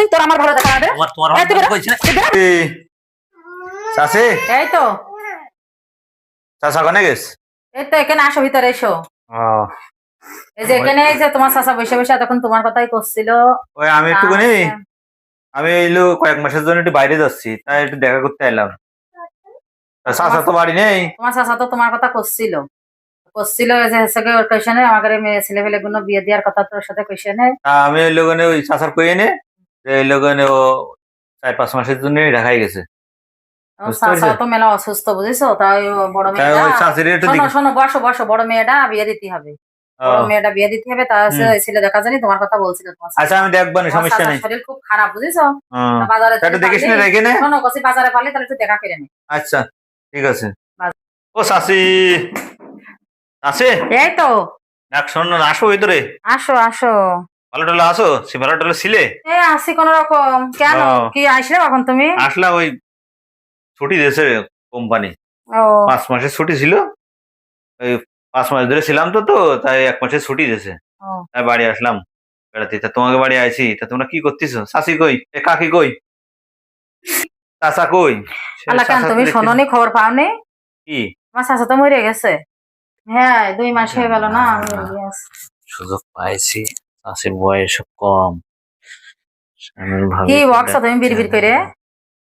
তুই তোর আমার ভালো দেখা হবে তোমার ভালো কইছ না চাচি এই তো চাচা কোনে গেছ এই তো এখানে আসো ভিতরে এসো ও এই যে এখানে এই যে তোমার চাচা বসে বসে তখন তোমার কথাই করছিল ওই আমি একটুখানি আমি এলো কয়েক মাসের জন্য একটু বাইরে যাচ্ছি তাই একটু দেখা করতে এলাম চাচা তো বাড়ি নেই তোমার চাচা তো তোমার কথা করছিল যে হেসেকে ওর কোয়েশনে আমাদের মেয়ে ছেলে ফেলে গুলো বিয়ে দেওয়ার কথা তোর সাথে কোয়েশনে আমি ওই লোকনে ওই চাচার কই এনে যে এই লোকনে ও 4-5 মাসের জন্য ঢাকায় গেছে বুঝতে চাচা পেরেছো? তো মেলা অসুস্থ বুঝেছো তাই ও বড় তাই ওই মেয়েটা চাচির একটু শোনো দেখি শোনো বসো বসো বড় মেয়েটা বিয়ে দিতে হবে বড় মেয়েটা বিয়ে দিতে হবে তার ছেলে দেখা জানি তোমার কথা বলছিল তোমার আচ্ছা আমি দেখবো না তোমার সমস্যা চাচার নেই শরীর খুব খারাপ বুঝেছো হুম। বাজারে তা একটু দেখিস না রেখে নে শোনো কসি বাজারে পারলে তাহলে একটু দেখা করে নে আচ্ছা ঠিক আছে ও চাচি আছে এই তো এক শোন না আসো ভিতরে আসো আসো ভালো টালো আসো সে ভালো টালো ছিলে এই আসি কোন রকম কেন ও। কি আসলে এখন তুমি আসলা ওই ছুটি দিয়েছে কোম্পানি ও 5 মাসের ছুটি ছিল ওই 5 মাস ধরে ছিলাম তো তাই 1 মাসের ছুটি দিয়েছে ও তাই বাড়ি আসলাম বেড়াতে তা তোমাকে বাড়ি আইছি তা তোমরা কি করতেছো চাচি কই এ কাকি কই চাচা কই সে আল্লাহ কেন চাচা তো তুমি দেখতেছি- শোনোনি খবর পাওনি কি আমার চাচা তো মরে গেছে হ্যাঁ 2 মাস হয়ে গেল না আমি yes। সুযোগ পাইছি চাষির বয়স কম স্বামীর কি ভাবি বকছো তুমি বিড়বিড় করে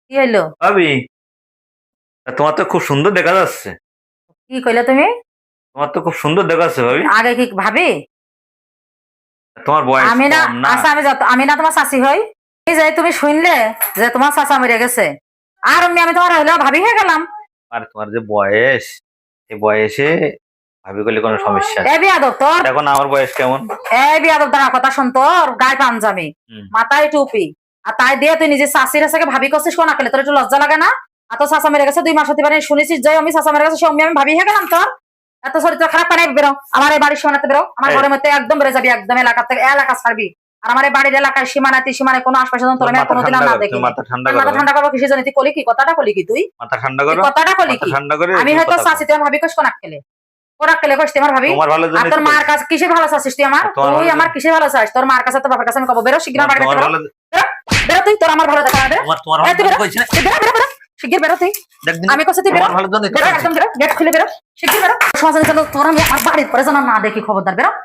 কি হইলো ভাবি তা তোমার তো খুব সুন্দর দেখা যাচ্ছে কি কইলে তুমি তোমার তো খুব সুন্দর দেখা যাচ্ছে ভাবি আগে কি ভাবি তোমার বয়স আমি না কম না আচ্ছা আমি না তোমার চাচি হই এই যে তুমি শুনলে যে তোমার চাচা মরে গেছে আর আমি তোমার হইলেও ভাবি হয়ে গেলাম আর তোমার যে বয়স এই বয়সে ভাবি করলে কোনো সমস্যা নেই এ বিয়াদব তোর এখন আমার বয়স কেমন এই বিয়াদব দাঁড়া কথা শুন তোর গায়ে পাঞ্জাবি হুম। মাথায় টুপি আর তাই দিয়ে তুই নিজে চাষির কাছে ভাবি করছিস কোন আকেলে তোর একটু লজ্জা লাগে না আর তোর চাচা মেরে গেছে 2 মাস হতে পারে শুনেছিস যে আমি চাচা মেরে গেছে সে আমি ভাবি হয়ে গেলাম তোর এত চরিত্র খারাপ পারে বেরো আমার এই বাড়ির সীমানাতে বেরো আমার এই। ঘরের মধ্যে একদম বেড়ে যাবি একদম এলাকা থেকে এলাকা ছাড়বি আর আমার এই বাড়ির এলাকায় সীমানায় কোনো আশপাশে যেন তোর আমি আর কোনোদিন আর না দেখি মাথা ঠান্ডা মাথা করো ঠান্ডা করবো কিসের জন্য তুই কলি কি কথাটা কলি কি তুই মাথা ঠান্ডা তুই করো কথাটা কলি মাথা কি ঠান্ডা করে আমি এরকম হয়তো কথা চাষি তুই ভাবি কস কোন আকেলে কস তুই আমার ভাবি বলো। তোমার ভালো আর জন্য তোর মার কাছে কিসের ভালো চাচ্ছিস তুই আমার তোমার তুই ভালো আমার কিসের ভালো চাস তোর মার কাছে তোর বাবার কাছে আমি কব বেরো শিগগির আমার বাড়ি তোমার থেকে ভালো বেরো তুই তোর আমার ভালো দেখা হবে তোমার এই তুই ভালো বেরো কইছ না তুই বেরো বেরো বেরো শিগগির বেরো তুই দেখ দিন আমি কাছে তুই বেরো তোমার ভালো জন্য বেরো একদম বেরো গেট খুলে বেরো শিগগির বেরো সমাজে যেন তোর আমি আমার বাড়ির পরে যেন না দেখি খবরদার বেরো